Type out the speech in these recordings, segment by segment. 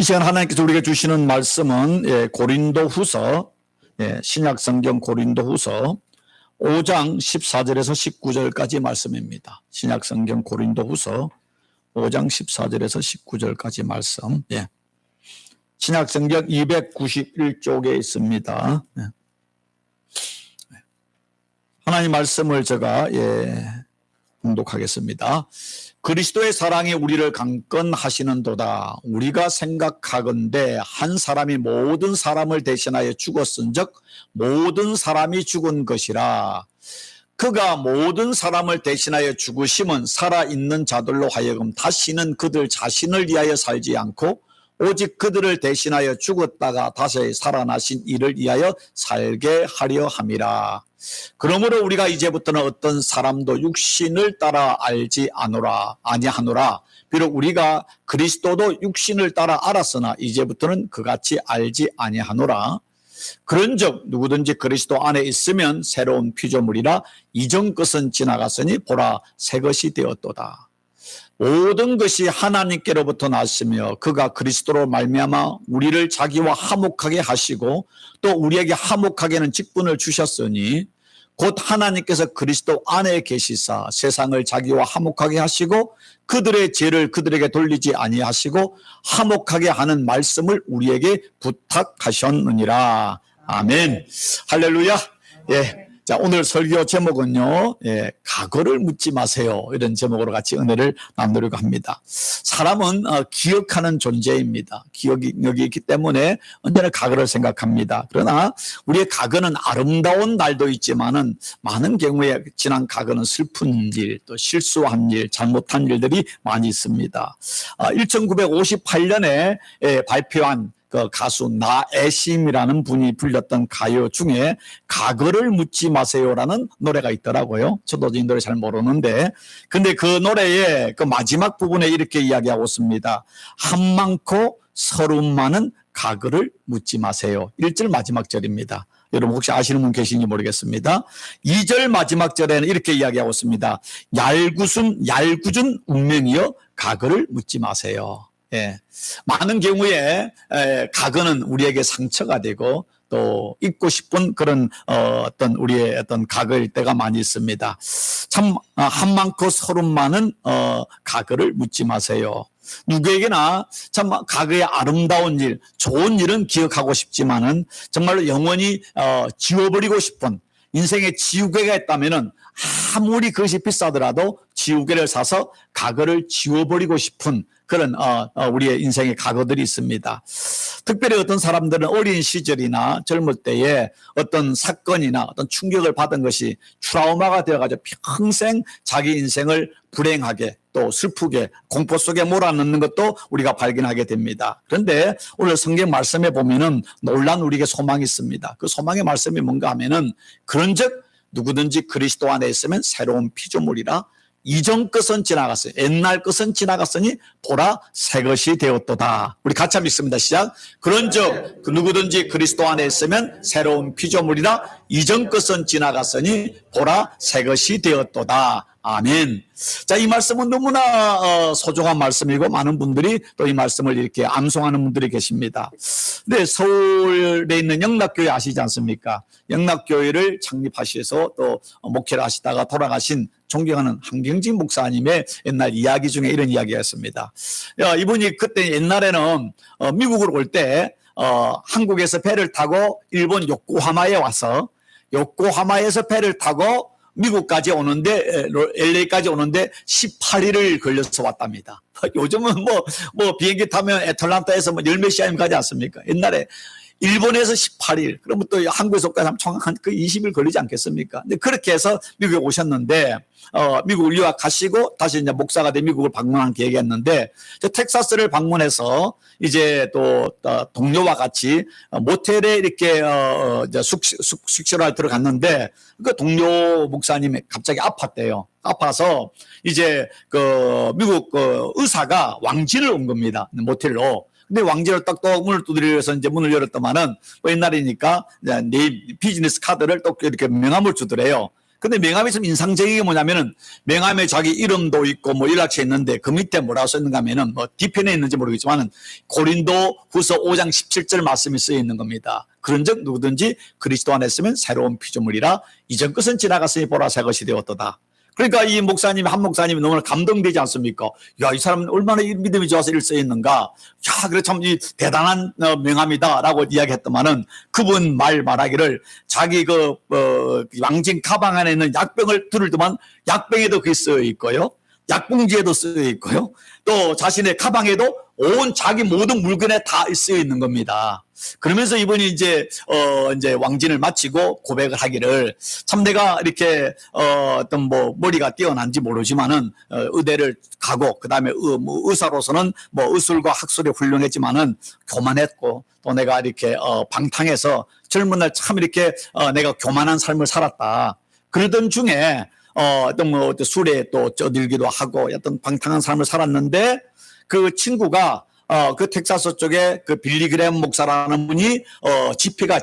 이 시간 하나님께서 우리에게 주시는 말씀은 고린도후서, 신약 성경 고린도후서 5장 14절에서 19절까지 말씀입니다. 신약 성경 고린도후서 5장 14절에서 19절까지 말씀. 신약 성경 291쪽에 있습니다. 하나님 말씀을 제가 봉독하겠습니다. 그리스도의 사랑이 우리를 강건하시는도다. 우리가 생각하건대 한 사람이 모든 사람을 대신하여 죽었은즉 모든 사람이 죽은 것이라. 그가 모든 사람을 대신하여 죽으심은 살아있는 자들로 하여금 다시는 그들 자신을 위하여 살지 않고 오직 그들을 대신하여 죽었다가 다시 살아나신 이를 위하여 살게 하려 함이라. 그러므로 우리가 이제부터는 어떤 사람도 육신을 따라 알지 아니하노라. 비록 우리가 그리스도도 육신을 따라 알았으나 이제부터는 그같이 알지 아니하노라. 그런즉 누구든지 그리스도 안에 있으면 새로운 피조물이라. 이전 것은 지나갔으니 보라 새 것이 되었도다. 모든 것이 하나님께로부터 났으며 그가 그리스도로 말미암아 우리를 자기와 화목하게 하시고 또 우리에게 화목하게는 직분을 주셨으니 곧 하나님께서 그리스도 안에 계시사 세상을 자기와 화목하게 하시고 그들의 죄를 그들에게 돌리지 아니하시고 화목하게 하는 말씀을 우리에게 부탁하셨느니라. 아멘. 할렐루야. 자, 오늘 설교 제목은요, 과거를 묻지 마세요. 이런 제목으로 같이 은혜를 나누려고 합니다. 사람은 기억하는 존재입니다. 기억이 있기 때문에 언제나 과거를 생각합니다. 그러나 우리의 과거는 아름다운 날도 있지만은 많은 경우에 지난 과거는 슬픈 일, 또 실수한 일, 잘못한 일들이 많이 있습니다. 1958년에 발표한 그 가수 나애심이라는 분이 불렸던 가요 중에 과거를 묻지 마세요라는 노래가 있더라고요. 저도 이 노래 잘 모르는데, 근데 그 노래의 그 마지막 부분에 이렇게 이야기하고 있습니다. 한 많고 서른 많은 과거를 묻지 마세요. 1절 마지막 절입니다. 여러분 혹시 아시는 분 계신지 모르겠습니다. 2절 마지막 절에는 이렇게 이야기하고 있습니다. 얄궂은 운명이여 과거를 묻지 마세요. 많은 경우에 과거는 우리에게 상처가 되고 또 잊고 싶은 그런 어떤 우리의 어떤 과거일 때가 많이 있습니다. 참 한 많고 서른 많은 과거를 묻지 마세요. 누구에게나 참 과거의 아름다운 일, 좋은 일은 기억하고 싶지만은 정말로 영원히 지워버리고 싶은 인생의 지우개가 있다면은 아무리 그것이 비싸더라도 지우개를 사서 과거를 지워버리고 싶은 그런 우리의 인생의 과거들이 있습니다. 특별히 어떤 사람들은 어린 시절이나 젊을 때에 어떤 사건이나 어떤 충격을 받은 것이 트라우마가 되어가지고 평생 자기 인생을 불행하게 또 슬프게 공포 속에 몰아넣는 것도 우리가 발견하게 됩니다. 그런데 오늘 성경 말씀에 보면은 놀란 우리에게 소망이 있습니다. 그 소망의 말씀이 뭔가 하면은 그런즉 누구든지 그리스도 안에 있으면 새로운 피조물이라. 이전 것은 지나갔어요. 옛날 것은 지나갔으니 보라 새 것이 되었도다. 우리 같이 한번 읽습니다. 시작. 그런즉 누구든지 그리스도 안에 있으면 새로운 피조물이라. 이전 것은 지나갔으니 보라 새 것이 되었도다. 아멘. 자, 이 말씀은 너무나 소중한 말씀이고 많은 분들이 또 이 말씀을 이렇게 암송하는 분들이 계십니다. 네, 서울에 있는 영락교회 아시지 않습니까? 영락교회를 창립하셔서 또 목회를 하시다가 돌아가신 존경하는 한경진 목사님의 옛날 이야기 중에 이런 이야기가 있습니다. 이분이 그때 옛날에는 미국으로 올 때 한국에서 배를 타고 일본 요코하마에 와서 요코하마에서 배를 타고 미국까지 오는데 LA까지 오는데 18일을 걸려서 왔답니다. 요즘은 뭐 비행기 타면 애틀란타에서 뭐 열몇 시간이면 가지 않습니까? 옛날에 일본에서 18일, 그러면 또 한국에서까지 하면 총 한 20일 걸리지 않겠습니까? 근데 그렇게 해서 미국에 오셨는데, 미국을 유학 가시고 다시 이제 목사가 돼 미국을 방문한 계획이었는데, 텍사스를 방문해서 이제 또 동료와 같이 모텔에 이렇게 숙소를 들어갔는데, 그 동료 목사님이 갑자기 아팠대요. 아파서 이제 그 미국 그 의사가 왕진을 온 겁니다. 모텔로. 근데 왕진을 딱 또 문을 두드려서 이제 문을 열었더만은 뭐 옛날이니까 내 비즈니스 카드를 또 이렇게 명함을 주더래요. 근데 명함이 좀 인상적인 게 뭐냐면은 명함에 자기 이름도 있고 뭐 연락처 있는데 그 밑에 뭐라고 써있는가 하면은 뭐 뒤편에 있는지 모르겠지만은 고린도 후서 5장 17절 말씀이 쓰여 있는 겁니다. 그런즉 누구든지 그리스도 안에 있으면 새로운 피조물이라 이전 것은 지나갔으니 보라 새 것이 되었도다. 그러니까 이 목사님이 한 목사님이 너무나 감동되지 않습니까? 야, 이 사람은 얼마나 믿음이 좋아서 이를 써 있는가? 야, 그래 참 이 대단한 명함이다라고 이야기했더만은 그분 말하기를 자기 왕진 가방 안에 있는 약병을 들을 때만 약병에도 그게 쓰여 있고요. 약봉지에도 쓰여 있고요. 또 자신의 가방에도 온 자기 모든 물건에 다 쓰여 있는 겁니다. 그러면서 이분이 이제 왕진을 마치고 고백을 하기를 참 내가 이렇게 어떤 뭐 머리가 뛰어난지 모르지만은 의대를 가고 그다음에 의사로서는 뭐 의술과 학술이 훌륭했지만은 교만했고 또 내가 이렇게 방탕해서 젊은 날 참 이렇게 내가 교만한 삶을 살았다. 그러던 중에 어떤 뭐 술에 또 쪄들기도 하고 어떤 방탕한 삶을 살았는데 그 친구가 그 텍사스 쪽에 그 빌리 그레엄 목사라는 분이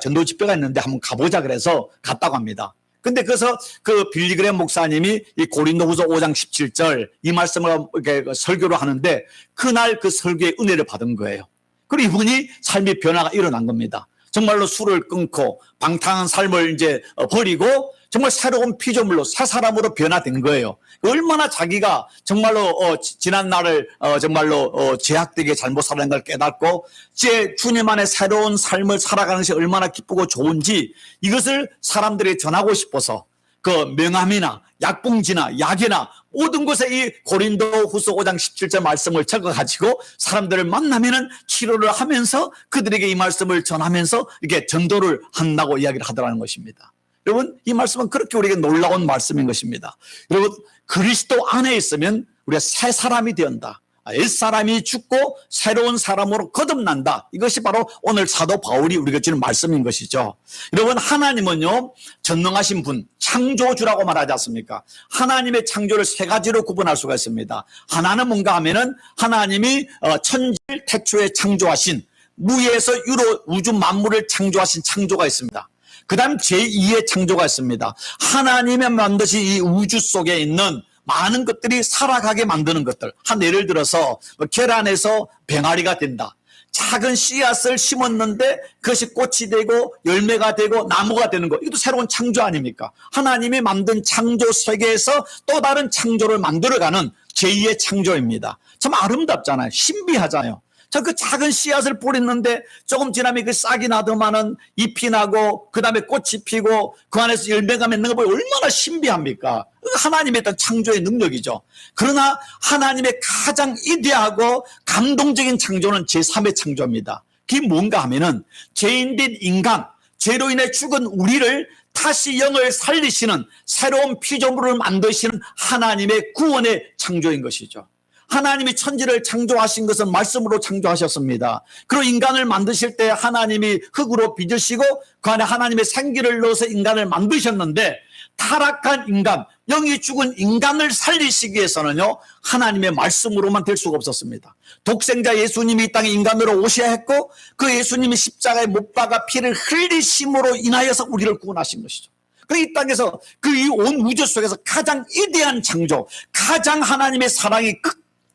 전도 집회가 있는데 한번 가보자 그래서 갔다고 합니다. 근데 그래서 그 빌리 그레엄 목사님이 이 고린도후서 5장 17절 이 말씀을 이렇게 설교를 하는데 그날 그 설교의 은혜를 받은 거예요. 그리고 이분이 삶의 변화가 일어난 겁니다. 정말로 술을 끊고 방탕한 삶을 이제 버리고 정말 새로운 피조물로 새 사람으로 변화된 거예요. 얼마나 자기가 정말로 지난 날을 정말로 제약되게 잘못 살아낸 걸 깨닫고 제 주님 안에 새로운 삶을 살아가는 것이 얼마나 기쁘고 좋은지 이것을 사람들에게 전하고 싶어서 그 명함이나 약봉지나 약이나 모든 곳에 이 고린도 후서 5장 17절 말씀을 적어가지고 사람들을 만나면은 치료를 하면서 그들에게 이 말씀을 전하면서 이렇게 전도를 한다고 이야기를 하더라는 것입니다. 여러분, 이 말씀은 그렇게 우리에게 놀라운 말씀인 것입니다. 여러분, 그리스도 안에 있으면 우리가 새 사람이 되었다. 옛사람이 죽고 새로운 사람으로 거듭난다. 이것이 바로 오늘 사도 바울이 우리에게 주는 말씀인 것이죠. 여러분, 하나님은요 전능하신 분, 창조주라고 말하지 않습니까? 하나님의 창조를 세 가지로 구분할 수가 있습니다. 하나는 뭔가 하면은 하나님이 천지를 태초에 창조하신 무에서 유로 우주 만물을 창조하신 창조가 있습니다. 그 다음 제2의 창조가 있습니다. 하나님의 만드신 이 우주 속에 있는 많은 것들이 살아가게 만드는 것들. 한 예를 들어서 계란에서 병아리가 된다. 작은 씨앗을 심었는데 그것이 꽃이 되고 열매가 되고 나무가 되는 것. 이것도 새로운 창조 아닙니까? 하나님이 만든 창조 세계에서 또 다른 창조를 만들어가는 제2의 창조입니다. 참 아름답잖아요. 신비하잖아요. 저 그 작은 씨앗을 뿌렸는데 조금 지나면 그 싹이 나더만은 잎이 나고 그 다음에 꽃이 피고 그 안에서 열매가 맺는 거 보면 얼마나 신비합니까? 하나님의 어떤 창조의 능력이죠. 그러나 하나님의 가장 이대하고 감동적인 창조는 제3의 창조입니다. 그게 뭔가 하면은 죄인된 인간, 죄로 인해 죽은 우리를 다시 영을 살리시는 새로운 피조물을 만드시는 하나님의 구원의 창조인 것이죠. 하나님이 천지를 창조하신 것은 말씀으로 창조하셨습니다. 그리고 인간을 만드실 때 하나님이 흙으로 빚으시고 그 안에 하나님의 생기를 넣어서 인간을 만드셨는데 타락한 인간, 영이 죽은 인간을 살리시기 위해서는요 하나님의 말씀으로만 될 수가 없었습니다. 독생자 예수님이 이 땅에 인간으로 오셔야 했고 그 예수님이 십자가에 못 박아 피를 흘리심으로 인하여서 우리를 구원하신 것이죠. 이 땅에서 그 이 온 우주 속에서 가장 이대한 창조, 가장 하나님의 사랑이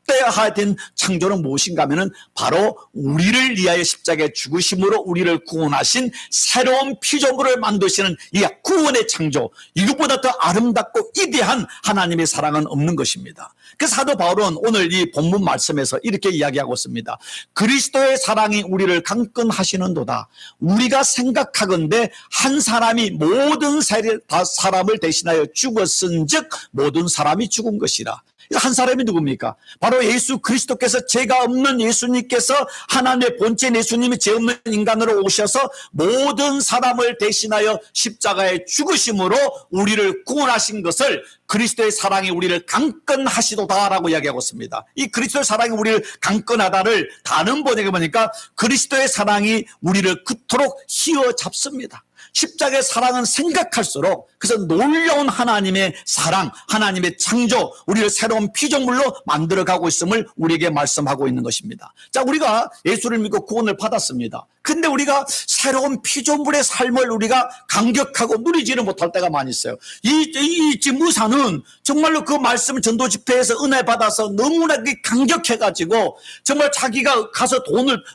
극대화된 창조는 무엇인가 하면은 바로 우리를 위하여 십자가에 죽으심으로 우리를 구원하신 새로운 피조물을 만드시는 이 구원의 창조, 이것보다 더 아름답고 이대한 하나님의 사랑은 없는 것입니다. 그 사도 바울은 오늘 이 본문 말씀에서 이렇게 이야기하고 있습니다. 그리스도의 사랑이 우리를 강건하시는도다. 우리가 생각하건대 한 사람이 모든 사람을 대신하여 죽었은즉 모든 사람이 죽은 것이라. 한 사람이 누굽니까? 바로 예수 그리스도께서 죄가 없는 예수님께서 하나님의 본체 예수님이 죄 없는 인간으로 오셔서 모든 사람을 대신하여 십자가에 죽으심으로 우리를 구원하신 것을 그리스도의 사랑이 우리를 강건하시도다라고 이야기하고 있습니다. 이 그리스도의 사랑이 우리를 강건하다를 다른 번역에 보니까 그리스도의 사랑이 우리를 그토록 휘어잡습니다. 십자가의 사랑은 생각할수록 그래서 놀라운 하나님의 사랑, 하나님의 창조, 우리를 새로운 피조물로 만들어가고 있음을 우리에게 말씀하고 있는 것입니다. 자, 우리가 예수를 믿고 구원을 받았습니다. 근데 우리가 새로운 피조물의 삶을 우리가 감격하고 누리지를 못할 때가 많이 있어요. 이 무사는 정말로 그 말씀 전도 집회에서 은혜 받아서 너무나 감격해가지고 정말 자기가 가서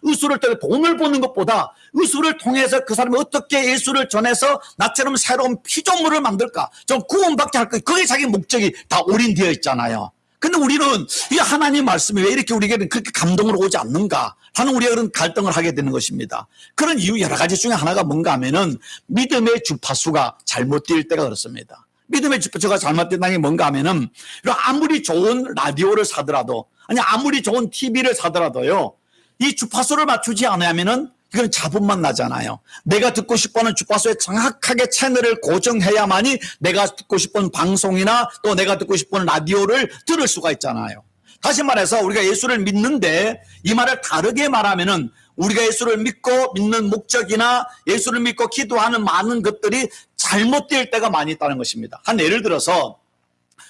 의술을 통해 돈을 버는 것보다 의술을 통해서 그 사람이 어떻게 예수를 전해서 나처럼 새로운 피조물을 만들까, 좀 구원받게 할 거, 그게 자기 목적이 다 올인되어 있잖아요. 근데 우리는 이 하나님 말씀이 왜 이렇게 우리에게는 그렇게 감동으로 오지 않는가 하는 우리가 그런 갈등을 하게 되는 것입니다. 그런 이유 여러 가지 중에 하나가 뭔가 하면은 믿음의 주파수가 잘못 뛸 때가 그렇습니다. 믿음의 주파수가 잘못 뛴다는 게 뭔가 하면은 아무리 좋은 라디오를 사더라도, 아니 아무리 좋은 TV를 사더라도요, 이 주파수를 맞추지 않으면은 이건 잡음만 나잖아요. 내가 듣고 싶어하는 주파수에 정확하게 채널을 고정해야만이 내가 듣고 싶은 방송이나 또 내가 듣고 싶은 라디오를 들을 수가 있잖아요. 다시 말해서 우리가 예수를 믿는데, 이 말을 다르게 말하면은 우리가 예수를 믿고 믿는 목적이나 예수를 믿고 기도하는 많은 것들이 잘못될 때가 많이 있다는 것입니다. 한 예를 들어서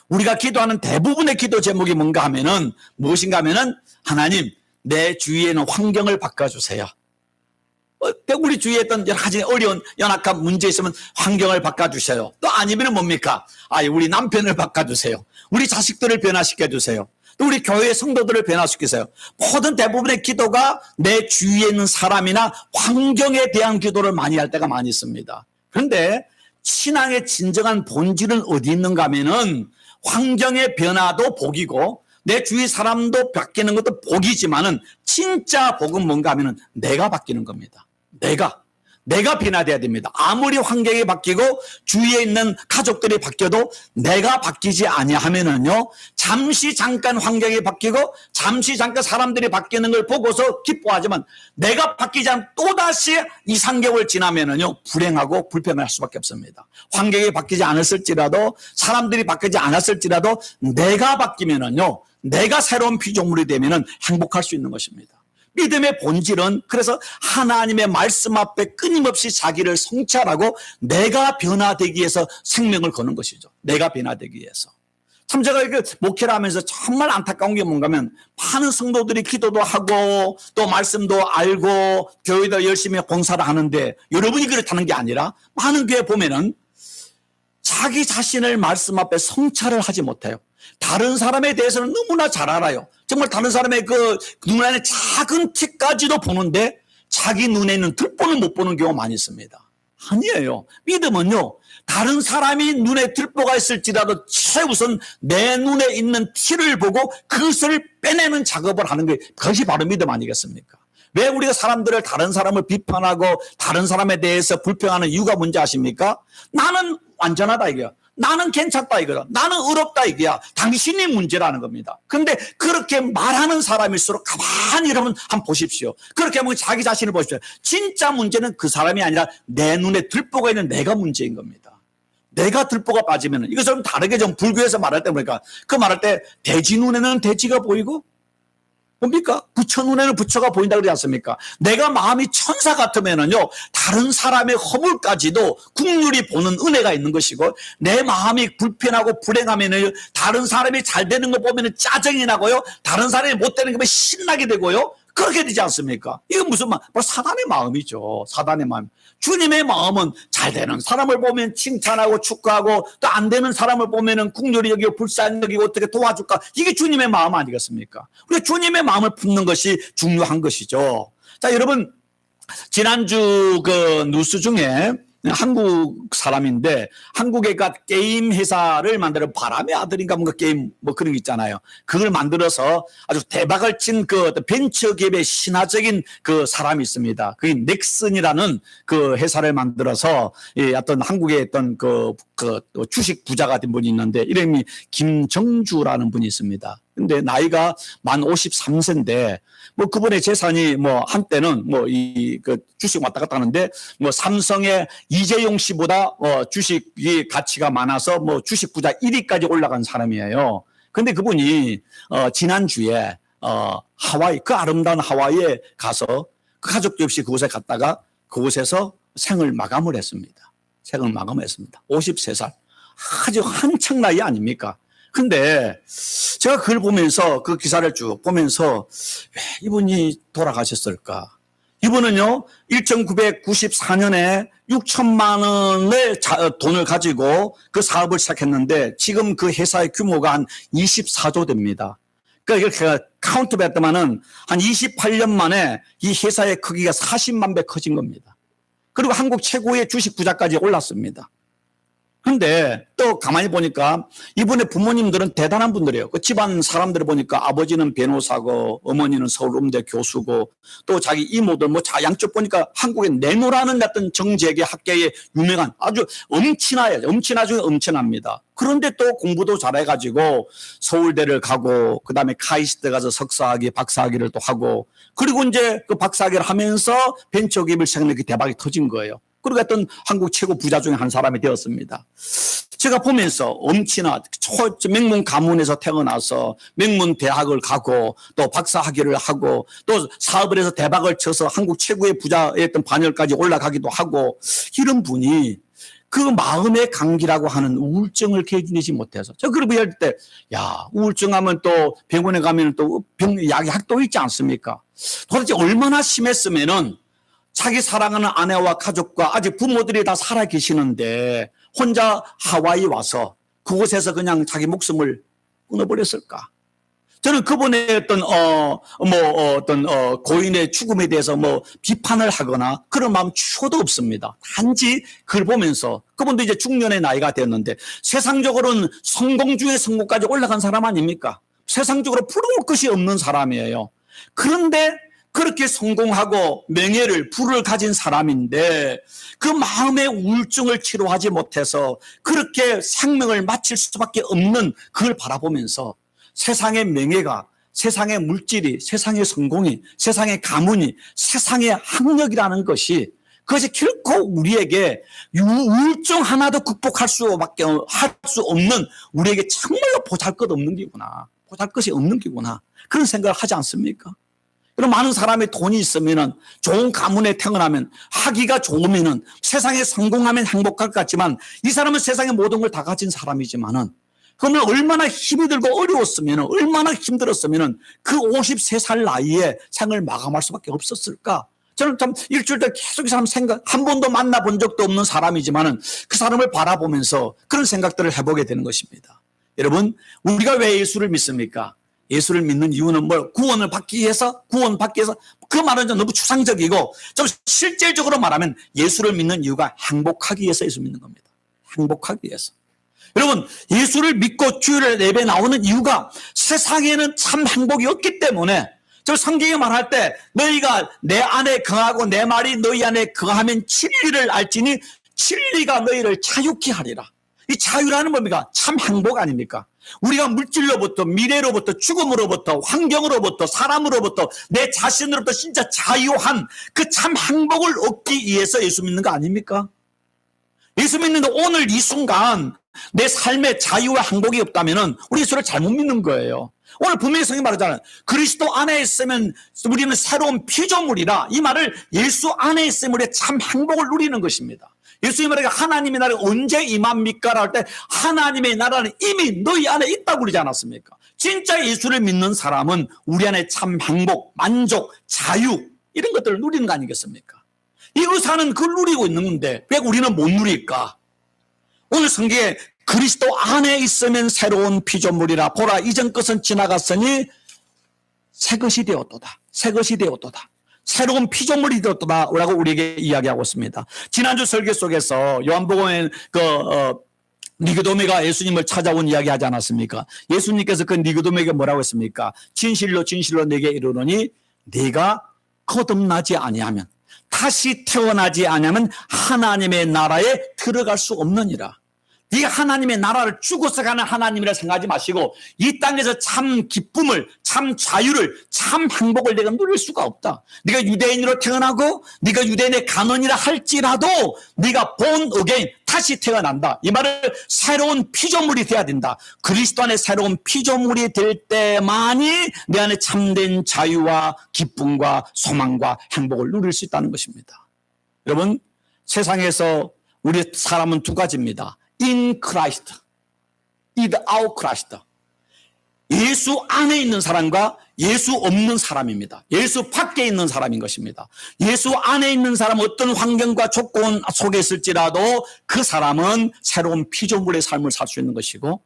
우리가 기도하는 대부분의 기도 제목이 뭔가 하면은 무엇인가 하면은, 하나님 내 주위에는 환경을 바꿔주세요. 우리 주위에 있던 여러 가지 어려운 연약한 문제 있으면 환경을 바꿔주세요. 또 아니면 뭡니까? 우리 남편을 바꿔주세요. 우리 자식들을 변화시켜주세요. 또 우리 교회 성도들을 변화시키세요. 모든 대부분의 기도가 내 주위에 있는 사람이나 환경에 대한 기도를 많이 할 때가 많이 있습니다. 그런데 신앙의 진정한 본질은 어디 있는가 하면은, 환경의 변화도 복이고 내 주위 사람도 바뀌는 것도 복이지만은 진짜 복은 뭔가 하면은 내가 바뀌는 겁니다. 내가 변화돼야 됩니다. 아무리 환경이 바뀌고 주위에 있는 가족들이 바뀌어도 내가 바뀌지 아니하면은요, 잠시 잠깐 환경이 바뀌고 잠시 잠깐 사람들이 바뀌는 걸 보고서 기뻐하지만 내가 바뀌지 않으면 또다시 2, 3개월 지나면은요, 불행하고 불편할 수밖에 없습니다. 환경이 바뀌지 않았을지라도, 사람들이 바뀌지 않았을지라도 내가 바뀌면은요, 내가 새로운 피조물이 되면은 행복할 수 있는 것입니다. 믿음의 본질은 그래서 하나님의 말씀 앞에 끊임없이 자기를 성찰하고 내가 변화되기 위해서 생명을 거는 것이죠. 내가 변화되기 위해서. 참 제가 이렇게 목회를 하면서 정말 안타까운 게 뭔가 하면, 많은 성도들이 기도도 하고 또 말씀도 알고 교회도 열심히 봉사를 하는데, 여러분이 그렇다는 게 아니라 많은 교회 보면은 자기 자신을 말씀 앞에 성찰을 하지 못해요. 다른 사람에 대해서는 너무나 잘 알아요. 정말 다른 사람의 그 눈안에 작은 티까지도 보는데 자기 눈에 있는 들보는 못 보는 경우가 많이 있습니다. 아니에요. 믿음은요, 다른 사람이 눈에 들보가 있을지라도 최우선 내 눈에 있는 티를 보고 그것을 빼내는 작업을 하는 게, 그것이 바로 믿음 아니겠습니까? 왜 우리가 사람들을, 다른 사람을 비판하고 다른 사람에 대해서 불평하는 이유가 뭔지 아십니까? 나는 완전하다 이거야. 나는 괜찮다 이거야. 나는 의롭다 이거야. 당신이 문제라는 겁니다. 근데 그렇게 말하는 사람일수록 가만히 여러분 한번 보십시오. 그렇게 하면 자기 자신을 보십시오. 진짜 문제는 그 사람이 아니라 내 눈에 들보가 있는 내가 문제인 겁니다. 내가 들보가 빠지면, 이거 좀 다르게 좀 불교에서 말할 때 보니까, 그 말할 때 돼지 눈에는 돼지가 보이고 뭡니까? 부처 눈에는 부처가 보인다 그러지 않습니까? 내가 마음이 천사 같으면은요, 다른 사람의 허물까지도 국률이 보는 은혜가 있는 것이고, 내 마음이 불편하고 불행하면은 다른 사람이 잘 되는 거 보면은 짜증이 나고요, 다른 사람이 못 되는 거 보면 신나게 되고요, 그렇게 되지 않습니까? 이건 무슨 마음? 바로 사단의 마음이죠. 사단의 마음. 주님의 마음은 잘 되는 사람을 보면 칭찬하고 축하하고, 또 안 되는 사람을 보면은 국률이 여기고 불쌍히 여기고 어떻게 도와줄까? 이게 주님의 마음 아니겠습니까? 우리가 주님의 마음을 품는 것이 중요한 것이죠. 자, 여러분, 지난주 그 뉴스 중에 한국 사람인데, 한국에 게임 회사를 만들어, 바람의 아들인가 뭔가 게임 뭐 그런 게 있잖아요. 그걸 만들어서 아주 대박을 친 그 벤처 기업의 신화적인 그 사람이 있습니다. 그게 넥슨이라는 그 회사를 만들어서 어떤 한국에 있던 그 주식 부자가 된 분이 있는데, 이름이 김정주라는 분이 있습니다. 근데 나이가 만 53세인데, 뭐 그분의 재산이 뭐 한때는 뭐 그 주식 왔다 갔다 하는데, 뭐 삼성의 이재용 씨보다 주식이 가치가 많아서 뭐 주식 부자 1위까지 올라간 사람이에요. 근데 그분이 지난주에 하와이, 그 아름다운 하와이에 가서 그 가족도 없이 그곳에 갔다가 그곳에서 생을 마감을 했습니다. 생을 마감했습니다. 53살. 아주 한창 나이 아닙니까? 근데 제가 그걸 보면서, 그 기사를 쭉 보면서 왜 이분이 돌아가셨을까? 이분은요 1994년에 6천만 원의 돈을 가지고 그 사업을 시작했는데 지금 그 회사의 규모가 한 24조 됩니다. 그러니까 제가 카운트 했더만은 한 28년 만에 이 회사의 크기가 40만 배 커진 겁니다. 그리고 한국 최고의 주식 부자까지 올랐습니다. 근데 또 가만히 보니까 이분의 부모님들은 대단한 분들이에요. 그 집안 사람들을 보니까 아버지는 변호사고 어머니는 서울음대 교수고 또 자기 이모들 뭐 양쪽 보니까 한국의 네모라는 어떤 정재계 학계에 유명한 아주 엄친아예요. 엄친아 중에 엄친아입니다. 그런데 또 공부도 잘해가지고 서울대를 가고 그다음에 카이스트 가서 석사학위 박사학위를 또 하고 그리고 이제 그 박사학위를 하면서 벤처기업을 시작하면 대박이 터진 거예요. 그리고 어떤 한국 최고 부자 중에 한 사람이 되었습니다. 제가 보면서 엄친아 명문 가문에서 태어나서 명문 대학을 가고 또 박사학위를 하고 또 사업을 해서 대박을 쳐서 한국 최고의 부자의 어떤 반열까지 올라가기도 하고 이런 분이 그 마음의 감기라고 하는 우울증을 견디지 못해서 저 그러고 이럴 때 야 우울증하면 또 병원에 가면 또 약도 있지 않습니까? 도대체 얼마나 심했으면은 자기 사랑하는 아내와 가족과 아직 부모들이 다 살아 계시는데 혼자 하와이 와서 그곳에서 그냥 자기 목숨을 끊어버렸을까? 저는 그분의 어떤 고인의 죽음에 대해서 뭐 비판을 하거나 그런 마음 추호도 없습니다. 단지 그걸 보면서 그분도 이제 중년의 나이가 됐는데 세상적으로는 성공 중에 성공까지 올라간 사람 아닙니까? 세상적으로 부러울 것이 없는 사람이에요. 그런데 그렇게 성공하고 명예를 부를 가진 사람인데 그 마음의 우울증을 치료하지 못해서 그렇게 생명을 마칠 수밖에 없는 그걸 바라보면서 세상의 명예가 세상의 물질이 세상의 성공이 세상의 가문이 세상의 학력이라는 것이 그것이 결코 우리에게 우울증 하나도 극복할 수밖에 할 수 없는 우리에게 정말로 보잘것없는 게구나. 보잘것이 없는 게구나. 그런 생각을 하지 않습니까? 그럼 많은 사람이 돈이 있으면은 좋은 가문에 태어나면 학위가 좋으면은 세상에 성공하면 행복할 것 같지만 이 사람은 세상의 모든 걸 다 가진 사람이지만은 그러면 얼마나 힘이 들고 어려웠으면은 얼마나 힘들었으면은 그 53살 나이에 생을 마감할 수밖에 없었을까? 저는 참 일주일 때 계속 이 사람 생각 한 번도 만나본 적도 없는 사람이지만은 그 사람을 바라보면서 그런 생각들을 해보게 되는 것입니다. 여러분 우리가 왜 예수를 믿습니까? 예수를 믿는 이유는 뭘? 구원을 받기 위해서? 그 말은 좀 너무 추상적이고 좀 실질적으로 말하면 예수를 믿는 이유가 행복하기 위해서 예수 믿는 겁니다. 행복하기 위해서. 여러분 예수를 믿고 주일에 예배 나오는 이유가 세상에는 참 행복이 없기 때문에 저 성경이 말할 때 너희가 내 안에 거하고 내 말이 너희 안에 거하면 진리를 알지니 진리가 너희를 자유케 하리라. 이 자유라는 뭡니까? 참 행복 아닙니까? 우리가 물질로부터 미래로부터 죽음으로부터 환경으로부터 사람으로부터 내 자신으로부터 진짜 자유한 그 참 행복을 얻기 위해서 예수 믿는 거 아닙니까? 예수 믿는데 오늘 이 순간 내 삶에 자유와 행복이 없다면 우리 예수를 잘못 믿는 거예요. 오늘 분명히 성경이 말하잖아요. 그리스도 안에 있으면 우리는 새로운 피조물이라. 이 말을 예수 안에 있으면 우리의 참 행복을 누리는 것입니다. 예수님이 말하기를 하나님의 나라가 언제 임합니까? 할 때 하나님의 나라는 이미 너희 안에 있다고 그러지 않았습니까? 진짜 예수를 믿는 사람은 우리 안에 참 행복, 만족, 자유 이런 것들을 누리는 거 아니겠습니까? 이 의사는 그걸 누리고 있는 건데 왜 우리는 못 누릴까? 오늘 성경에 그리스도 안에 있으면 새로운 피조물이라. 보라 이전 것은 지나갔으니 새 것이 되었도다. 새 것이 되었도다. 새로운 피조물이 되었다 라고 우리에게 이야기하고 있습니다. 지난주 설교 속에서 요한복음에 니고데모가 예수님을 찾아온 이야기 하지 않았습니까? 예수님께서 그 니고데모에게 뭐라고 했습니까? 진실로 진실로 내게 이르노니 네가 거듭나지 아니하면 다시 태어나지 아니하면 하나님의 나라에 들어갈 수 없느니라. 네가 하나님의 나라를 죽어서 가는 하나님이라 생각하지 마시고 이 땅에서 참 기쁨을, 참 자유를, 참 행복을 내가 누릴 수가 없다. 네가 유대인으로 태어나고 네가 유대인의 간원이라 할지라도 네가 born again, 다시 태어난다. 이 말을 새로운 피조물이 돼야 된다. 그리스도 안에 새로운 피조물이 될 때만이 내 안에 참된 자유와 기쁨과 소망과 행복을 누릴 수 있다는 것입니다. 여러분 세상에서 우리 사람은 두 가지입니다. In Christ, without Christ. 예수 안에 있는 사람과 예수 없는 사람입니다. 예수 밖에 있는 사람인 것입니다. 예수 안에 있는 사람은 어떤 환경과 조건 속에 있을지라도 그 사람은 새로운 피조물의 삶을 살 수 있는 것이고,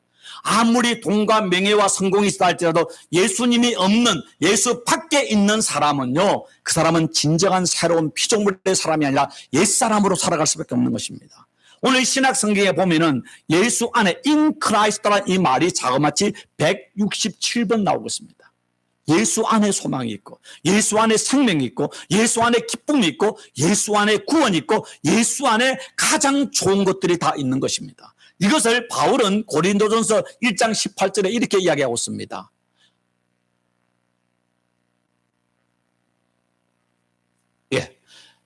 아무리 돈과 명예와 성공이 있다 할지라도 예수님이 없는 예수 밖에 있는 사람은요, 그 사람은 진정한 새로운 피조물의 사람이 아니라 옛사람으로 살아갈 수밖에 없는 것입니다. 오늘 신약 성경에 보면은 예수 안에 in Christ라는 이 말이 자그마치 167번 나오고 있습니다. 예수 안에 소망이 있고, 예수 안에 생명이 있고, 예수 안에 기쁨이 있고, 예수 안에 구원이 있고, 예수 안에 가장 좋은 것들이 다 있는 것입니다. 이것을 바울은 고린도전서 1장 18절에 이렇게 이야기하고 있습니다. 예.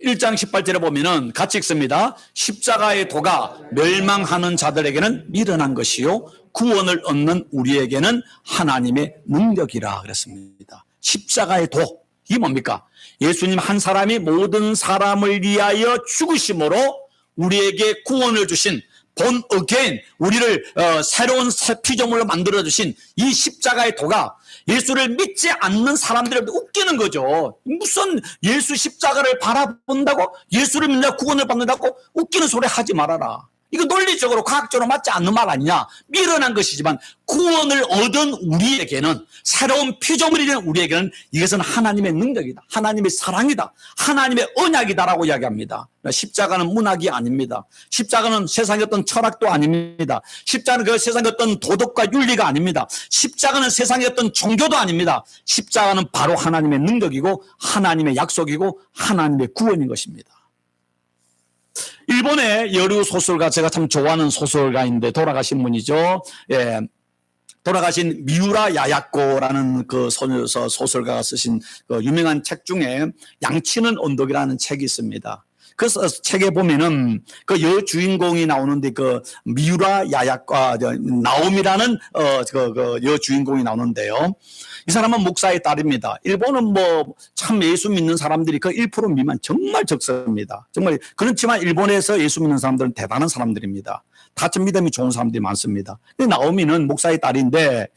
1장 18절에 보면은 같이 읽습니다. 십자가의 도가 멸망하는 자들에게는 미련한 것이요 구원을 얻는 우리에게는 하나님의 능력이라 그랬습니다. 십자가의 도, 이게 뭡니까? 예수님 한 사람이 모든 사람을 위하여 죽으심으로 우리에게 구원을 주신 born again, 우리를 새로운 새 피조물로 만들어주신 이 십자가의 도가 예수를 믿지 않는 사람들을 웃기는 거죠. 무슨 예수 십자가를 바라본다고 예수를 믿는다 구원을 받는다고 웃기는 소리 하지 말아라. 이거 논리적으로 과학적으로 맞지 않는 말 아니냐. 미련한 것이지만 구원을 얻은 우리에게는, 새로운 피조물이 된 우리에게는 이것은 하나님의 능력이다, 하나님의 사랑이다, 하나님의 언약이다라고 이야기합니다. 십자가는 문학이 아닙니다. 십자가는 세상의 어떤 철학도 아닙니다. 십자가는 그 세상의 어떤 도덕과 윤리가 아닙니다. 십자가는 세상의 어떤 종교도 아닙니다. 십자가는 바로 하나님의 능력이고 하나님의 약속이고 하나님의 구원인 것입니다. 일본의 여류 소설가, 제가 참 좋아하는 소설가인데 돌아가신 분이죠. 예, 돌아가신 미우라 야야코라는 그 소설가가 쓰신 그 유명한 책 중에 양치는 언덕이라는 책이 있습니다. 그 책에 보면은 그 여주인공이 나오는데 그 미우라 야야코, 나오미라는 그 여주인공이 나오는데요. 이 사람은 목사의 딸입니다. 일본은 뭐 참 예수 믿는 사람들이 그 1% 미만, 정말 적습니다. 정말 그렇지만 일본에서 예수 믿는 사람들은 대단한 사람들입니다. 다 좀 믿음이 좋은 사람들이 많습니다. 근데 나오미는 목사의 딸인데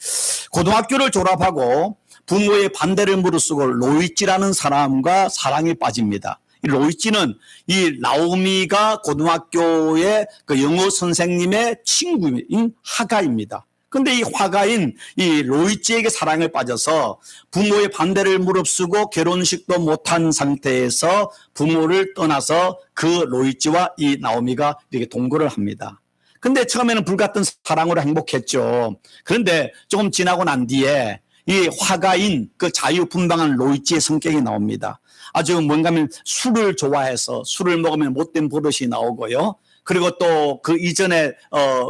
고등학교를 졸업하고 부모의 반대를 무릅쓰고 로이치라는 사람과 사랑에 빠집니다. 이 로이치는 이 나오미가 고등학교의 그 영어 선생님의 친구인 화가입니다. 근데 이 화가인 이 로이치에게 사랑에 빠져서 부모의 반대를 무릅쓰고 결혼식도 못한 상태에서 부모를 떠나서 그 로이치와 이 나오미가 이렇게 동거를 합니다. 근데 처음에는 불같은 사랑으로 행복했죠. 그런데 조금 지나고 난 뒤에 이 화가인 그 자유분방한 로이치의 성격이 나옵니다. 아주 뭔가 하면 술을 좋아해서 술을 먹으면 못된 버릇이 나오고요. 그리고 또 그 이전에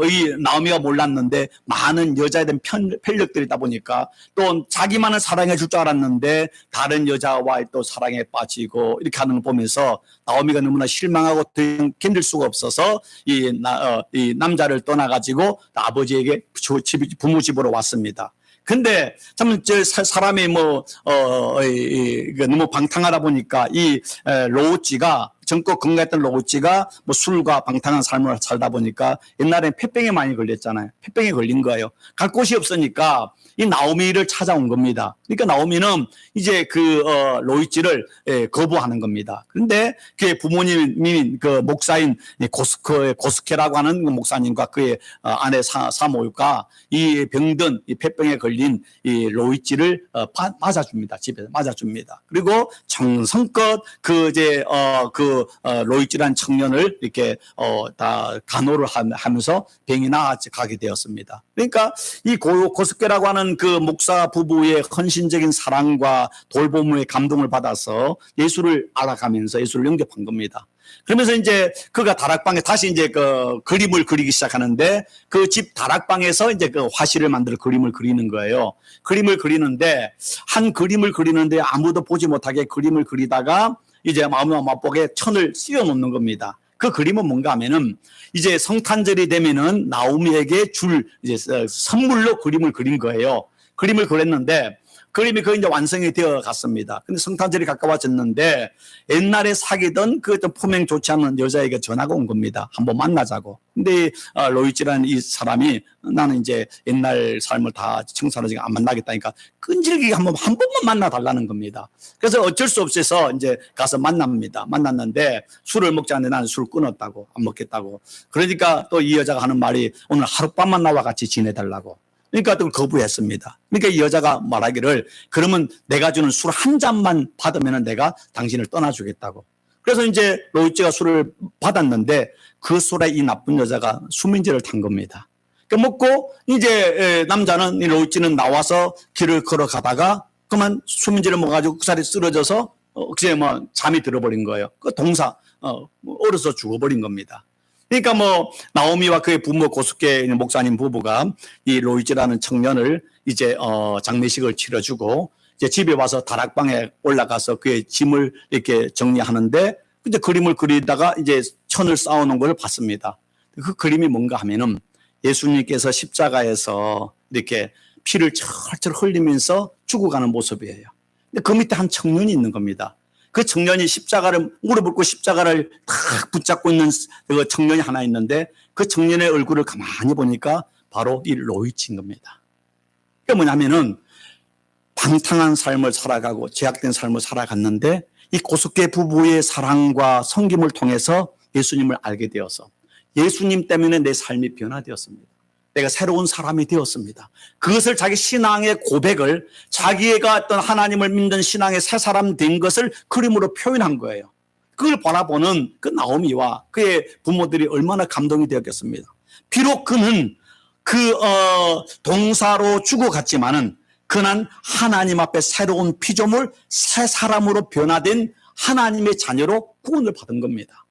이 나오미가 몰랐는데 많은 여자에 대한 편력들이 있다 보니까 또 자기만을 사랑해 줄 줄 알았는데 다른 여자와의 또 사랑에 빠지고 이렇게 하는 걸 보면서 나오미가 너무나 실망하고 견딜 수가 없어서 이 남자를 떠나가지고 아버지에게 부모 집으로 왔습니다. 근데 참 사람이 뭐 너무 방탕하다 보니까 이 로우찌가 젊고 건강했던 로우찌가 뭐 술과 방탕한 삶을 살다 보니까 옛날엔 폐병에 많이 걸렸잖아요. 폐병에 걸린 거예요. 갈 곳이 없으니까 이 나오미를 찾아온 겁니다. 그러니까 나오미는 이제 그 로이치를 거부하는 겁니다. 그런데 그의 부모님이 그 목사인 고스케라고 하는 목사님과 그의 아내 사모가 이 병든 이 폐병에 걸린 이 로이치를 맞아줍니다. 집에서 맞아줍니다. 그리고 정성껏 그 이제 로이치라는 청년을 이렇게 다 간호를 하면서 병이 나아가게 되었습니다. 그러니까 이 고스케라고 하는 그 목사 부부의 헌신적인 사랑과 돌봄의 감동을 받아서 예수를 알아가면서 예수를 영접한 겁니다. 그러면서 이제 그가 다락방에 다시 이제 그 그림을 그리기 시작하는데 그 집 다락방에서 이제 그 화실을 만들어 그림을 그리는 거예요. 그림을 그리는데 한 그림을 그리는데 아무도 보지 못하게 그림을 그리다가 이제 마음과 맛보게 천을 씌워 놓는 겁니다. 그 그림은 뭔가 하면은 이제 성탄절이 되면은 나오미에게 줄 이제 선물로 그림을 그린 거예요. 그림을 그렸는데 그림이 거의 이제 완성이 되어 갔습니다. 근데 성탄절이 가까워졌는데 옛날에 사귀던 그 품행 좋지 않은 여자에게 전화가 온 겁니다. 한번 만나자고. 근데 로이치라는 이 사람이 나는 이제 옛날 삶을 다 청산하지 안 만나겠다니까 끈질기게 한 번만 만나달라는 겁니다. 그래서 어쩔 수 없어서 이제 가서 만납니다. 만났는데 술을 먹지 않는데 나는 술 끊었다고, 안 먹겠다고. 그러니까 또 이 여자가 하는 말이 오늘 하룻밤만 나와 같이 지내달라고. 그러니까 또 거부했습니다. 그러니까 이 여자가 말하기를 그러면 내가 주는 술 한 잔만 받으면 내가 당신을 떠나주겠다고. 그래서 이제 로이치가 술을 받았는데 그 술에 이 나쁜 여자가 수면제를 탄 겁니다. 그러니까 먹고 이제 남자는, 이 로이치는 나와서 길을 걸어가다가 그만 수면제를 먹어가지고 그 자리에 쓰러져서 그제 뭐 잠이 들어버린 거예요. 그 얼어서 죽어버린 겁니다. 그러니까 뭐 나오미와 그의 부모 고스케 목사님 부부가 이 로이즈라는 청년을 이제 장례식을 치러주고 이제 집에 와서 다락방에 올라가서 그의 짐을 이렇게 정리하는데 이제 그림을 그리다가 이제 천을 쌓아놓은 걸 봤습니다. 그 그림이 뭔가 하면은 예수님께서 십자가에서 이렇게 피를 철철 흘리면서 죽어가는 모습이에요. 근데 그 밑에 한 청년이 있는 겁니다. 그 청년이 십자가를, 무릎 꿇고 십자가를 탁 붙잡고 있는 그 청년이 하나 있는데 그 청년의 얼굴을 가만히 보니까 바로 이 로이치인 겁니다. 그게 뭐냐면은 방탕한 삶을 살아가고 제약된 삶을 살아갔는데 이 고스케 부부의 사랑과 섬김을 통해서 예수님을 알게 되어서 예수님 때문에 내 삶이 변화되었습니다. 내가 새로운 사람이 되었습니다. 그것을 자기 신앙의 고백을 자기가 어떤 하나님을 믿는 신앙의 새 사람 된 것을 그림으로 표현한 거예요. 그걸 바라보는 그 나오미와 그의 부모들이 얼마나 감동이 되었겠습니다. 비록 그는 동사로 죽어갔지만은 그는 하나님 앞에 새로운 피조물, 새 사람으로 변화된 하나님의 자녀로 구원을 받은 겁니다.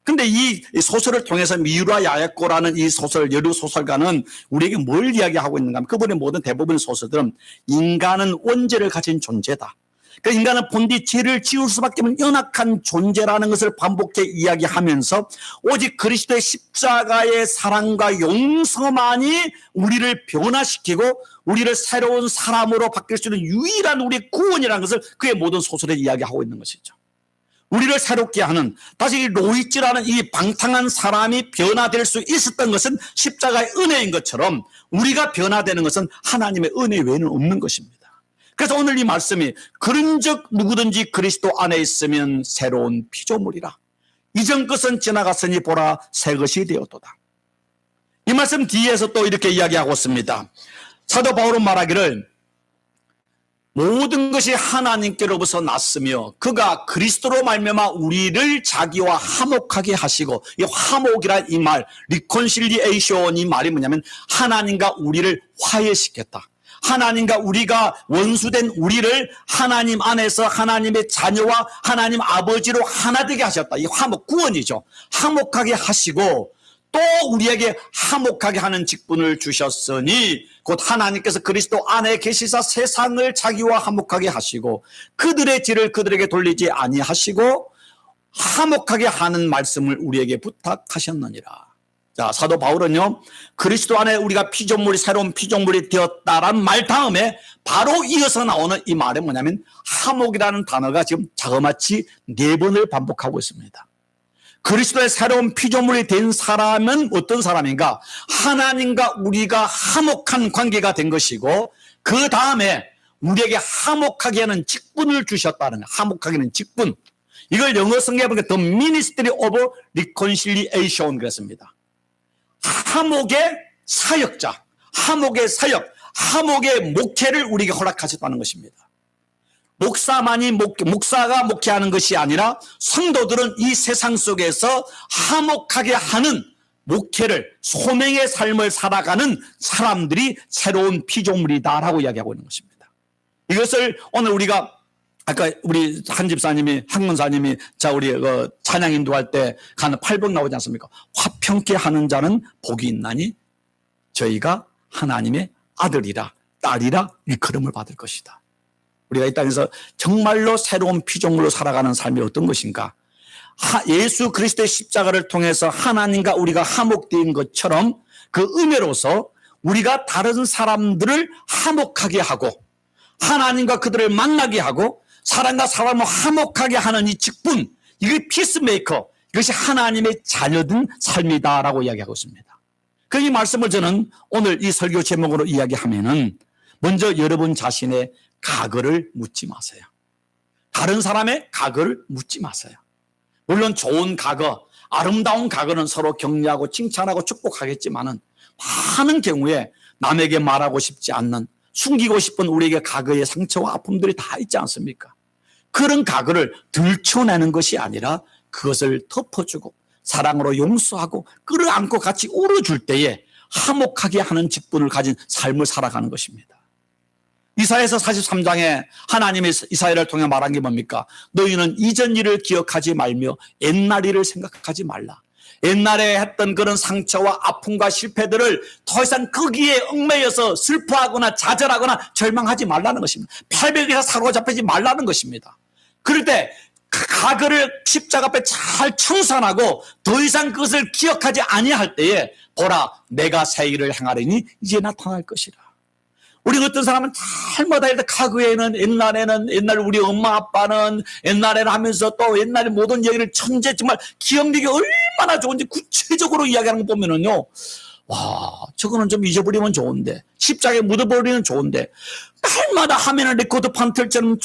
근데 이 소설을 통해서 미우라 야야코라는 이 소설, 여류 소설가는 우리에게 뭘 이야기하고 있는가 하면 그분의 모든 대부분의 소설들은 인간은 원죄를 가진 존재다. 그 인간은 본디 죄를 지을 수밖에 없는 연약한 존재라는 것을 반복해 이야기하면서 오직 그리스도의 십자가의 사랑과 용서만이 우리를 변화시키고 우리를 새로운 사람으로 바뀔 수 있는 유일한 우리의 구원이라는 것을 그의 모든 소설에 이야기하고 있는 것이죠. 우리를 새롭게 하는, 다시 이 로이츠라는 이 방탕한 사람이 변화될 수 있었던 것은 십자가의 은혜인 것처럼 우리가 변화되는 것은 하나님의 은혜 외에는 없는 것입니다. 그래서 오늘 이 말씀이 그런즉 누구든지 그리스도 안에 있으면 새로운 피조물이라. 이전 것은 지나갔으니 보라 새 것이 되었도다. 이 말씀 뒤에서 또 이렇게 이야기하고 있습니다. 사도 바울은 말하기를 모든 것이 하나님께로부터 났으며 그가 그리스도로 말미암아 우리를 자기와 화목하게 하시고, 이 화목이란 이 말, 리콘실리에이션, 이 말이 뭐냐면 하나님과 우리를 화해시켰다. 하나님과 우리가 원수된 우리를 하나님 안에서 하나님의 자녀와 하나님 아버지로 하나 되게 하셨다. 이 화목, 구원이죠. 화목하게 하시고 또 우리에게 화목하게 하는 직분을 주셨으니 곧 하나님께서 그리스도 안에 계시사 세상을 자기와 화목하게 하시고 그들의 죄를 그들에게 돌리지 아니하시고 화목하게 하는 말씀을 우리에게 부탁하셨느니라. 자, 사도 바울은요, 그리스도 안에 우리가 피조물이, 새로운 피조물이 되었다란 말 다음에 바로 이어서 나오는 이 말은 뭐냐면 화목이라는 단어가 지금 자그마치 4번을 반복하고 있습니다. 그리스도의 새로운 피조물이 된 사람은 어떤 사람인가? 하나님과 우리가 화목한 관계가 된 것이고 그 다음에 우리에게 화목하게 하는 직분을 주셨다는 거예요. 화목하게 하는 직분. 이걸 영어 성경에 보니까 The Ministry of Reconciliation 그랬습니다. 화목의 사역자, 화목의 사역, 화목의 목회를 우리에게 허락하셨다는 것입니다. 목사가 목회하는 것이 아니라 성도들은 이 세상 속에서 화목하게 하는 목회를, 소명의 삶을 살아가는 사람들이 새로운 피조물이다라고 이야기하고 있는 것입니다. 이것을 오늘 우리가 아까 우리 한 집사님이, 한문사님이 우리 찬양 인도할 때 가는 8번 나오지 않습니까? 화평케 하는 자는 복이 있나니 저희가 하나님의 아들이라 딸이라 일컬음을 받을 것이다. 우리가 이 땅에서 정말로 새로운 피조물로 살아가는 삶이 어떤 것인가? 예수 그리스도의 십자가를 통해서 하나님과 우리가 화목된 것처럼 그 은혜로서 우리가 다른 사람들을 화목하게 하고 하나님과 그들을 만나게 하고 사람과 사람을 화목하게 하는 이 직분, 이게 피스메이커, 이것이 하나님의 자녀된 삶이다라고 이야기하고 있습니다. 그 이 말씀을 저는 오늘 이 설교 제목으로 이야기하면은 먼저 여러분 자신의 과거를 묻지 마세요. 다른 사람의 과거를 묻지 마세요. 물론 좋은 과거, 아름다운 과거는 서로 격려하고 칭찬하고 축복하겠지만은 많은 경우에 남에게 말하고 싶지 않는, 숨기고 싶은 우리에게 과거의 상처와 아픔들이 다 있지 않습니까? 그런 과거를 들춰내는 것이 아니라 그것을 덮어주고 사랑으로 용서하고 끌어안고 같이 울어줄 때에 화목하게 하는 직분을 가진 삶을 살아가는 것입니다. 이사야서 43장에 하나님이 이사야를 통해 말한 게 뭡니까? 너희는 이전 일을 기억하지 말며 옛날 일을 생각하지 말라. 옛날에 했던 그런 상처와 아픔과 실패들을 더 이상 거기에 얽매여서 슬퍼하거나 좌절하거나 절망하지 말라는 것입니다. 패배에서 사로잡히지 말라는 것입니다. 그럴 때 과거를 십자가 앞에 잘 청산하고 더 이상 그것을 기억하지 아니할 때에 보라, 내가 새 일을 행하리니 이제 나타날 것이라. 우리 어떤 사람은 잘못할 때 과거에는 옛날 우리 엄마 아빠는 옛날에는 하면서 또 옛날의 모든 얘기를 천재 정말 기억력이 얼마나 좋은지 구체적으로 이야기하는 거 보면은요, 와, 저거는 좀 잊어버리면 좋은데, 십자가에 묻어버리면 좋은데, 날마다 하면은 레코드 판틀처럼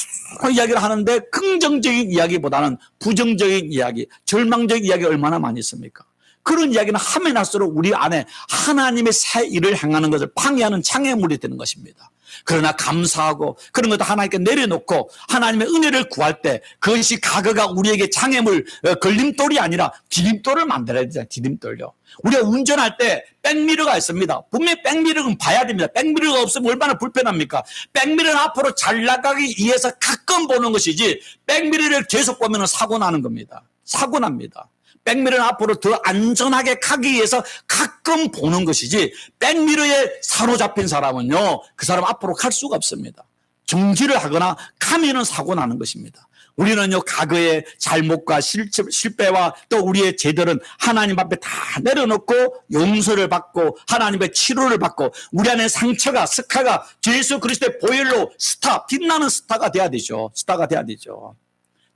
이야기를 하는데 긍정적인 이야기보다는 부정적인 이야기, 절망적인 이야기 얼마나 많이 있습니까? 그런 이야기는 하면 할수록 우리 안에 하나님의 새 일을 행하는 것을 방해하는 장애물이 되는 것입니다. 그러나 감사하고 그런 것도 하나님께 내려놓고 하나님의 은혜를 구할 때 그것이 과거가 우리에게 장애물, 걸림돌이 아니라 디딤돌을 만들어야 되잖아요. 디딤돌요. 우리가 운전할 때 백미러가 있습니다. 분명히 백미러는 봐야 됩니다. 백미러가 없으면 얼마나 불편합니까? 백미러는 앞으로 잘 나가기 위해서 가끔 보는 것이지 백미러를 계속 보면 사고 나는 겁니다. 사고 납니다. 백미러는 앞으로 더 안전하게 가기 위해서 가끔 보는 것이지 백미러에 사로잡힌 사람은요, 그 사람 앞으로 갈 수가 없습니다. 정지를 하거나 가면은 사고 나는 것입니다. 우리는요, 과거의 잘못과 실패와 또 우리의 죄들은 하나님 앞에 다 내려놓고 용서를 받고 하나님의 치료를 받고 우리 안에 상처가, 스카가 예수 그리스도의 보혈로 빛나는 스타가 돼야 되죠. 스타가 돼야 되죠.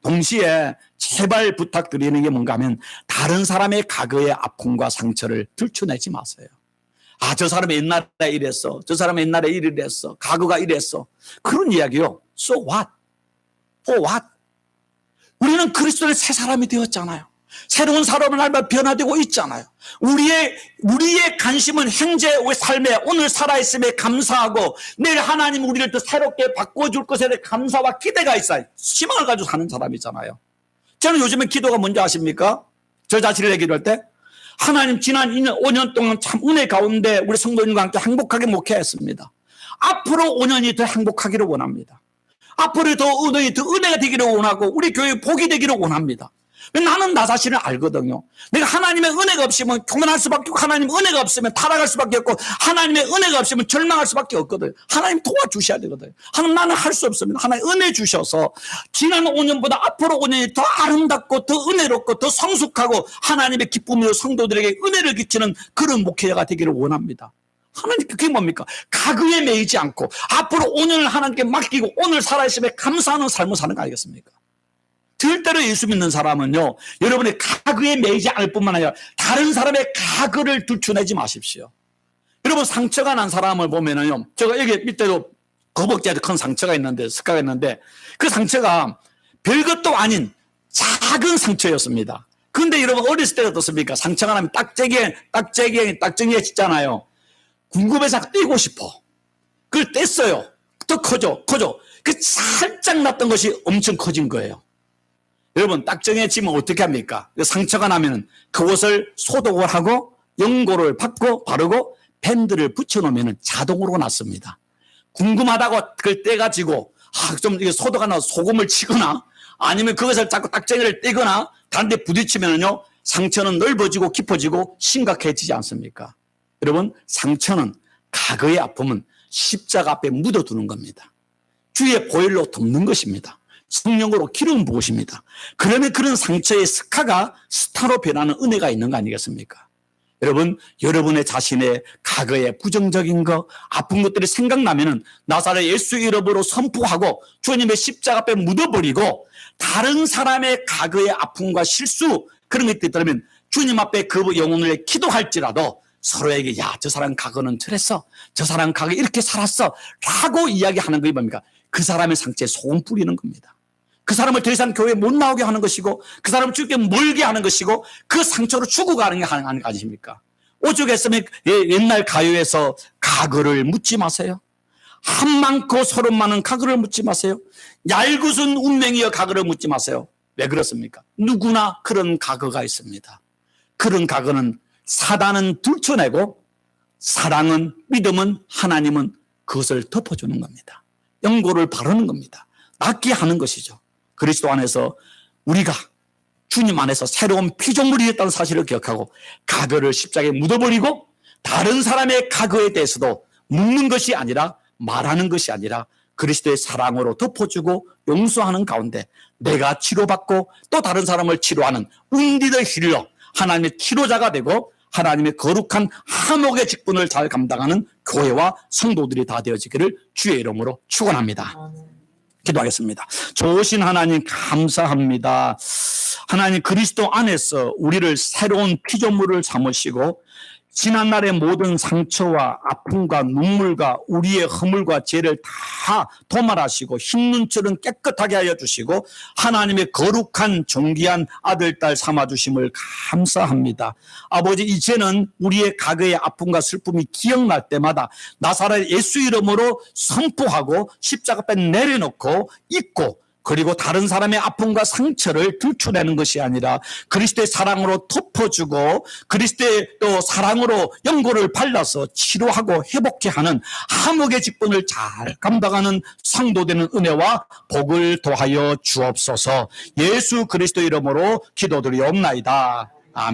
동시에 제발 부탁드리는 게 뭔가 하면 다른 사람의 과거의 아픔과 상처를 들춰내지 마세요. 아, 저 사람이 옛날에 이랬어. 저 사람이 옛날에 이랬어. 과거가 이랬어. 그런 이야기요. So what? For what? 우리는 그리스도의 새 사람이 되었잖아요. 새로운 사람을 날마다 변화되고 있잖아요. 우리의 관심은 현재 우리 삶에 오늘 살아있음에 감사하고 내일 하나님 우리를 더 새롭게 바꿔줄 것에 대해 감사와 기대가 있어요. 희망을 가지고 사는 사람이잖아요. 저는 요즘에 기도가 뭔지 아십니까? 저 자신을 얘기할 때 하나님 지난 5년 동안 참 은혜 가운데 우리 성도님과 함께 행복하게 목회했습니다. 앞으로 5년이 더 행복하기를 원합니다. 앞으로 더 은혜가 되기를 원하고 우리 교회 복이 되기를 원합니다. 나는 나 자신을 알거든요. 내가 하나님의 은혜가 없으면 교만할 수밖에 없고 하나님의 은혜가 없으면 타락할 수밖에 없고 하나님의 은혜가 없으면 절망할 수밖에 없거든요. 하나님 도와주셔야 되거든요. 하나님 나는 할 수 없습니다. 하나님 은혜 주셔서 지난 5년보다 앞으로 5년이 더 아름답고 더 은혜롭고 더 성숙하고 하나님의 기쁨으로 성도들에게 은혜를 끼치는 그런 목회자가 되기를 원합니다. 하나님 그게 뭡니까? 과거에 매이지 않고 앞으로 5년을 하나님께 맡기고 오늘 살아있음에 감사하는 삶을 사는 거 아니겠습니까? 절대로 예수 믿는 사람은요, 여러분의 과거에 매이지 않을 뿐만 아니라 다른 사람의 과거를 들춰내지 마십시오. 여러분 상처가 난 사람을 보면은요, 제가 여기 밑에도 거북지에도 큰 상처가 있는데, 스카가 있는데 그 상처가 별것도 아닌 작은 상처였습니다. 그런데 여러분 어렸을 때가 어떻습니까? 상처가 나면 딱쟁이에 찢잖아요. 궁금해서 떼고 싶어. 그걸 뗐어요. 더 커져. 그 살짝 났던 것이 엄청 커진 거예요. 여러분 딱정에 치면 어떻게 합니까? 상처가 나면 그곳을 소독을 하고 연고를 받고 바르고 밴드를 붙여놓으면 자동으로 낫습니다. 궁금하다고 그걸 떼가지고 좀 이게 소독 나서 소금을 치거나 아니면 그것을 자꾸 딱정이를 떼거나 다른 데 부딪히면요 상처는 넓어지고 깊어지고 심각해지지 않습니까? 여러분 상처는 과거의 아픔은 십자가 앞에 묻어두는 겁니다. 주의 보혈로 덮는 것입니다. 성령으로 기름 부으십니다. 그러면 그런 상처의 스카가 스타로 변하는 은혜가 있는 거 아니겠습니까? 여러분, 여러분의 자신의 과거의 부정적인 거, 아픈 것들이 생각나면은 나사렛 예수 이름으로 선포하고 주님의 십자가 앞에 묻어버리고 다른 사람의 과거의 아픔과 실수 그런 것들이 있다면 주님 앞에 그 영혼을 기도할지라도 서로에게 야, 저 사람 과거는 저랬어. 저 사람 과거 이렇게 살았어. 라고 이야기하는 것이 뭡니까? 그 사람의 상처에 소금 뿌리는 겁니다. 그 사람을 더 이상 교회에 못 나오게 하는 것이고 그 사람을 주께 멀게 하는 것이고 그 상처로 죽어가는 게 하는 거 아니십니까? 오죽했으면 옛날 가요에서 과거를 묻지 마세요. 한 많고 서른 많은 과거를 묻지 마세요. 얄궂은 운명이여 과거를 묻지 마세요. 왜 그렇습니까? 누구나 그런 과거가 있습니다. 그런 과거는 사단은 들춰내고 사랑은, 믿음은, 하나님은 그것을 덮어주는 겁니다. 영고를 바르는 겁니다. 낫게 하는 것이죠. 그리스도 안에서 우리가 주님 안에서 새로운 피조물이 됐다는 사실을 기억하고 과거를 십자가에 묻어버리고 다른 사람의 과거에 대해서도 묻는 것이 아니라 말하는 것이 아니라 그리스도의 사랑으로 덮어주고 용서하는 가운데 내가 치료받고 또 다른 사람을 치료하는 운디더 힐러, 하나님의 치료자가 되고 하나님의 거룩한 화목의 직분을 잘 감당하는 교회와 성도들이 다 되어지기를 주의 이름으로 축원합니다. 기도하겠습니다. 좋으신 하나님 감사합니다. 하나님 그리스도 안에서 우리를 새로운 피조물을 삼으시고 지난날의 모든 상처와 아픔과 눈물과 우리의 허물과 죄를 다 도말하시고 흰 눈처럼 깨끗하게 하여 주시고 하나님의 거룩한 존귀한 아들, 딸 삼아주심을 감사합니다. 아버지, 이제는 우리의 과거의 아픔과 슬픔이 기억날 때마다 나사렛 예수 이름으로 선포하고 십자가 앞에 내려놓고 잊고 그리고 다른 사람의 아픔과 상처를 들춰내는 것이 아니라 그리스도의 사랑으로 덮어주고 그리스도의 또 사랑으로 연고를 발라서 치료하고 회복케 하는 화목의 직분을 잘 감당하는 성도되는 은혜와 복을 더하여 주옵소서. 예수 그리스도 이름으로 기도드리옵나이다. 아멘.